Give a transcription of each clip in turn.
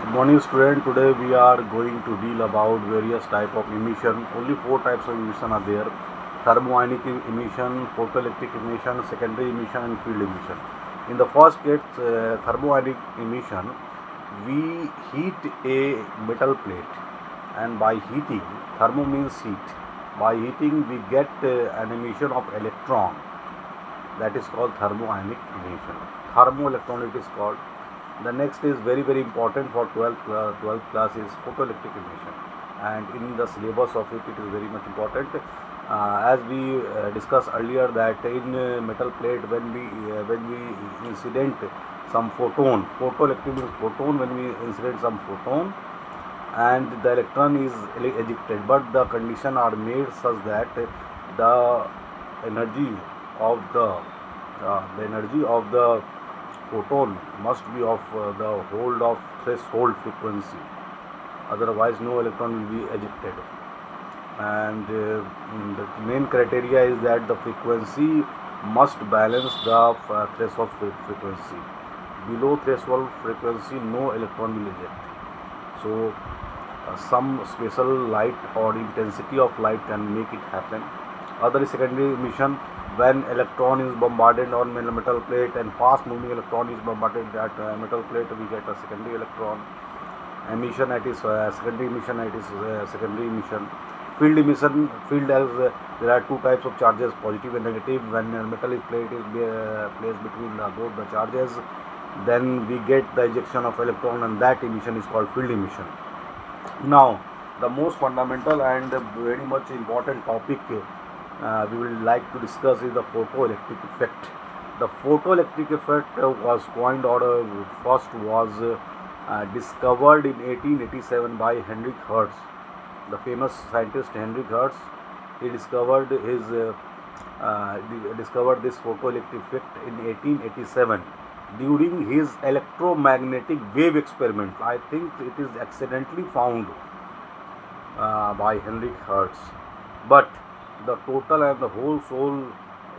Good morning, student. Today we are going to deal about various type of emission. Only four types of emission are there: thermoionic emission, photoelectric emission, secondary emission, and field emission. In the first case, thermoionic emission, we heat a metal plate, and by heating, thermo means heat. By heating, we get an emission of electron. That is called thermoionic emission. Thermoelectron it is called. The next is very important for 12th class is photoelectric emission, and in the syllabus of it is very much important. As we discussed earlier that in metal plate when we incident some photoelectric means photon, when we incident some photon and the electron is ejected, but the condition are made such that the energy of the energy of the photon must be of the hold of threshold frequency, otherwise no electron will be ejected. And the main criteria is that the frequency must balance the threshold frequency. Below threshold frequency no electron will eject. So some special light or intensity of light can make it happen. Other is secondary emission. When electron is bombarded on metal plate and fast moving electron is bombarded at metal plate, we get a secondary electron emission. That is secondary emission. That is secondary emission. Field emission. Field as there are two types of charges, positive and negative. When metal plate is placed between both the charges, then we get the ejection of electron, and that emission is called field emission. Now, the most fundamental and very much important topic we will like to discuss is the photoelectric effect. The photoelectric effect was coined or first was discovered in 1887 by Heinrich Hertz, the famous scientist Heinrich Hertz. He discovered this photoelectric effect in 1887 during his electromagnetic wave experiment. I think it is accidentally found by Heinrich Hertz, but the total and the whole soul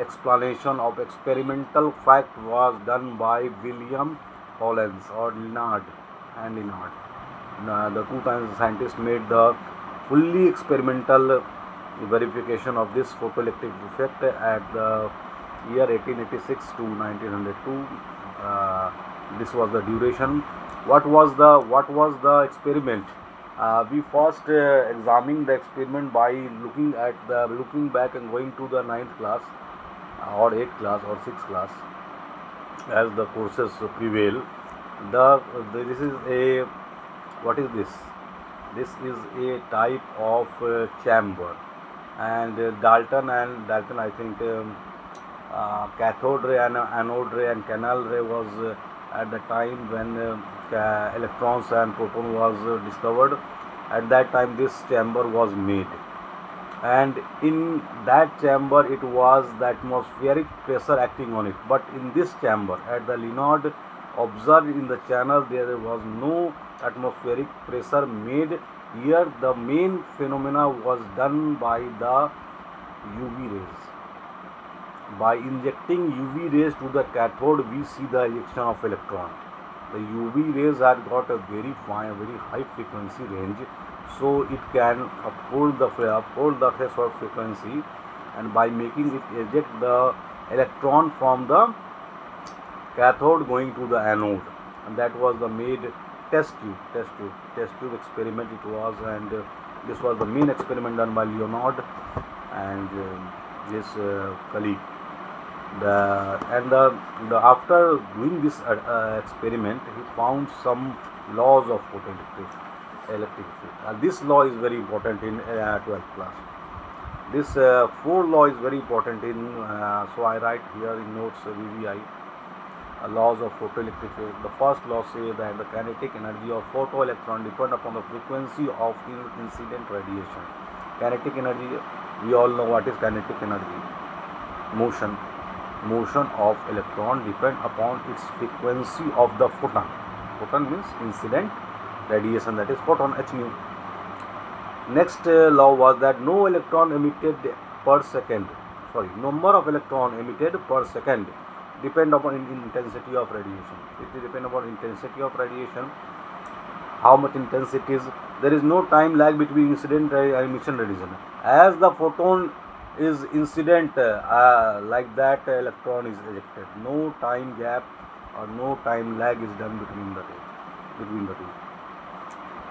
explanation of experimental fact was done by William Holland or Linard and Linard. The two times scientists made the fully experimental verification of this photoelectric effect at the year 1886 to 1902. This was the duration. What was the experiment? We first examined the experiment by looking back and going to the 9th class or 8th class or 6th class as the courses prevail. This is a what is this? This is a type of chamber, and Dalton I think cathode ray and anode ray and canal ray was at the time when electrons and proton was discovered. At that time this chamber was made, and in that chamber it was the atmospheric pressure acting on it. But in this chamber at the Linard observed in the channel there was no atmospheric pressure made. Here the main phenomena was done by the UV rays. By injecting UV rays to the cathode, we see the ejection of electron. The UV rays have got a very high frequency range, so it can uphold the threshold frequency, and by making it eject the electron from the cathode going to the anode, and that was the made test tube experiment it was, and this was the main experiment done by Leonard and his colleague. After doing this experiment, he found some laws of photoelectric effect. This law is very important in 12th class. This 4 law is very important in. So I write here in notes VVI. Laws of photoelectric effect. The first law says that the kinetic energy of photoelectron depend upon the frequency of incident radiation. Kinetic energy, we all know what is kinetic energy. Motion of electron depend upon its frequency of the photon. Photon means incident radiation, that is photon, h nu. Next law was that no electron emitted per second. Number of electron emitted per second depend upon intensity of radiation. It depend upon intensity of radiation. how much intense it is. There is no time lag between incident and emission radiation. As the photon is incident, like that electron is ejected. No time gap or no time lag is done between the two.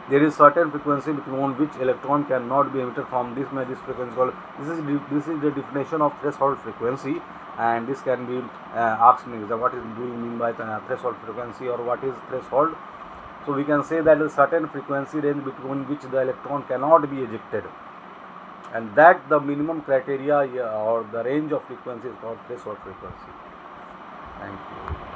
There is certain frequency between which electron cannot be emitted from this frequency called, this is the definition of threshold frequency, and this can be asked me, what is do you mean by threshold frequency, or what is threshold? So we can say that a certain frequency range between which the electron cannot be ejected, and that the minimum criteria or the range of frequency is called threshold frequency. Thank you.